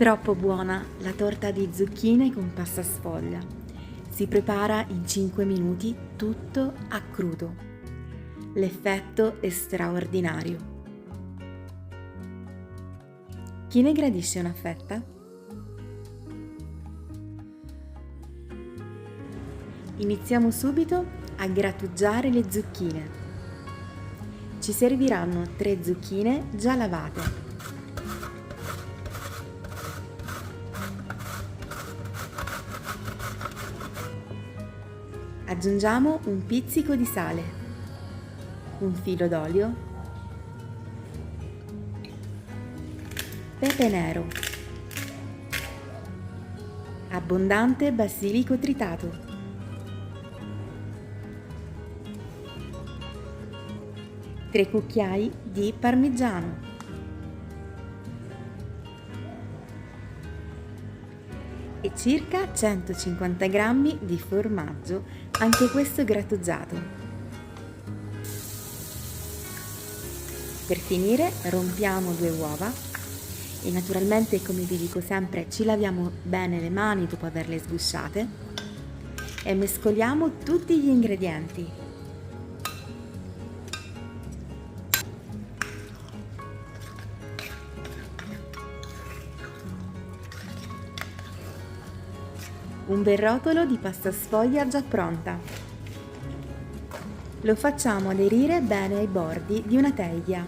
Troppo buona la torta di zucchine con pasta sfoglia. Si prepara in 5 minuti, tutto a crudo. L'effetto è straordinario. Chi ne gradisce una fetta? Iniziamo subito a grattugiare le zucchine. Ci serviranno 3 zucchine già lavate. Aggiungiamo un pizzico di sale, un filo d'olio, pepe nero, abbondante basilico tritato, 3 cucchiai di parmigiano, e circa 150 g di formaggio, anche questo grattugiato. Per finire rompiamo 2 uova e naturalmente, come vi dico sempre, ci laviamo bene le mani dopo averle sgusciate e mescoliamo tutti gli ingredienti. Un bel rotolo di pasta sfoglia già pronta. Lo facciamo aderire bene ai bordi di una teglia.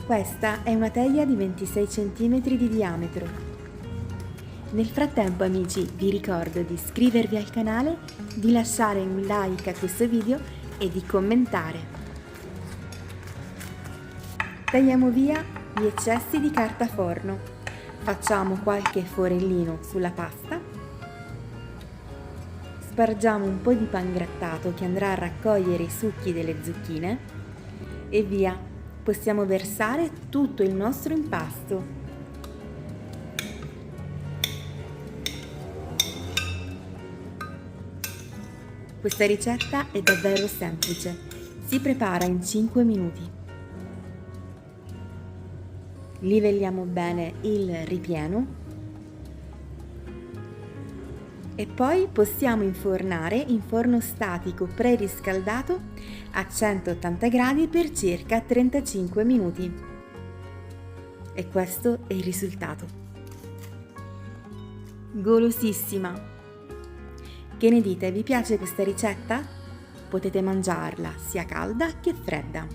Questa è una teglia di 26 cm di diametro. Nel frattempo, amici, vi ricordo di iscrivervi al canale, di lasciare un like a questo video e di commentare. Tagliamo via gli eccessi di carta forno. Facciamo qualche forellino sulla pasta, spargiamo un po' di pangrattato che andrà a raccogliere i succhi delle zucchine e via, possiamo versare tutto il nostro impasto. Questa ricetta è davvero semplice, si prepara in 5 minuti. Livelliamo bene il ripieno e poi possiamo infornare in forno statico preriscaldato a 180 gradi per circa 35 minuti. E questo è il risultato. Golosissima! Che ne dite? Vi piace questa ricetta? Potete mangiarla sia calda che fredda.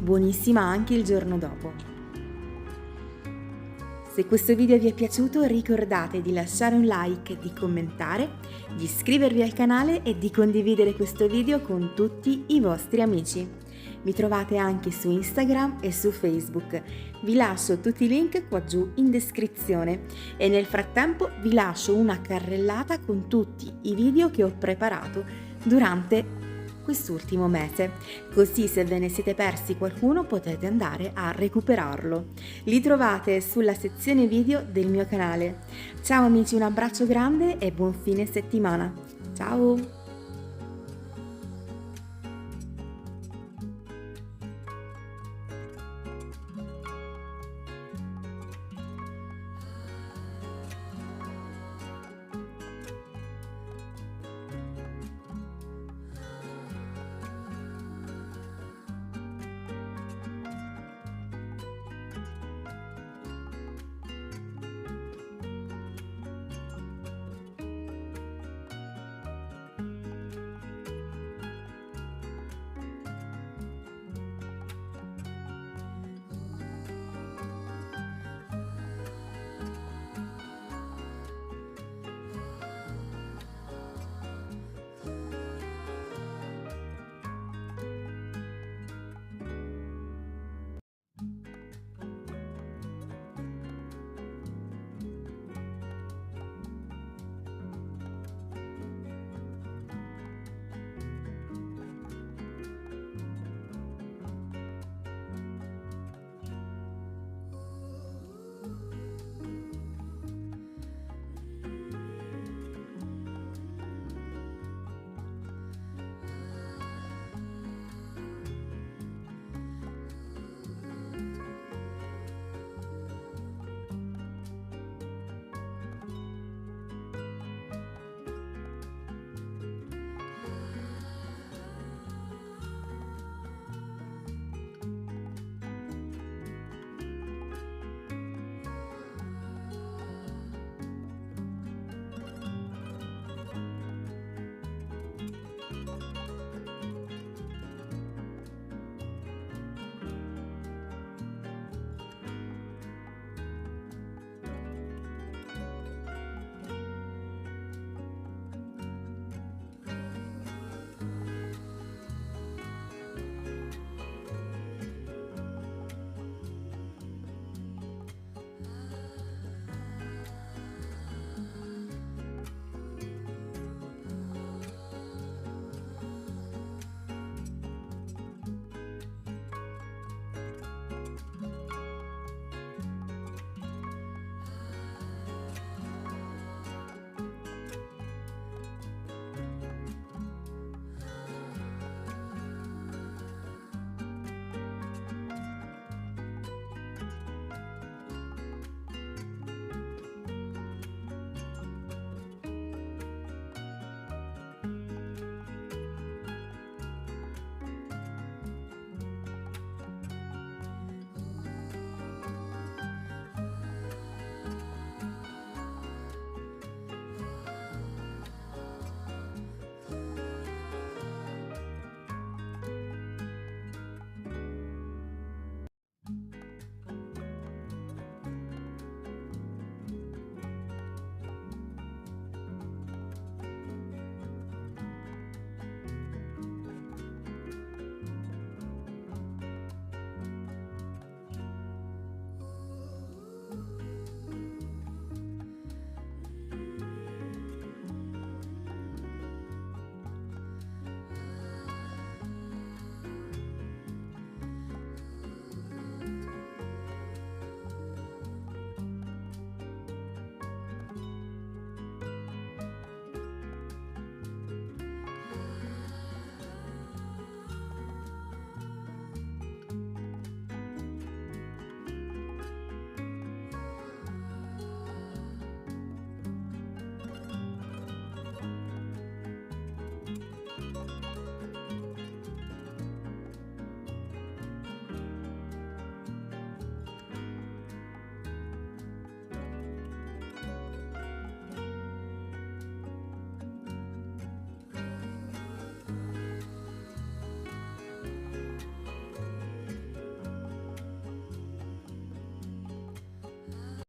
Buonissima anche il giorno dopo. Se questo video vi è piaciuto, ricordate di lasciare un like, di commentare, di iscrivervi al canale e di condividere questo video con tutti i vostri amici. Mi trovate anche su Instagram e su Facebook. Vi lascio tutti i link qua giù in descrizione e nel frattempo vi lascio una carrellata con tutti i video che ho preparato durante quest'ultimo mese, così se ve ne siete persi qualcuno potete andare a recuperarlo. Li trovate sulla sezione video del mio canale. Ciao amici, un abbraccio grande e buon fine settimana. Ciao!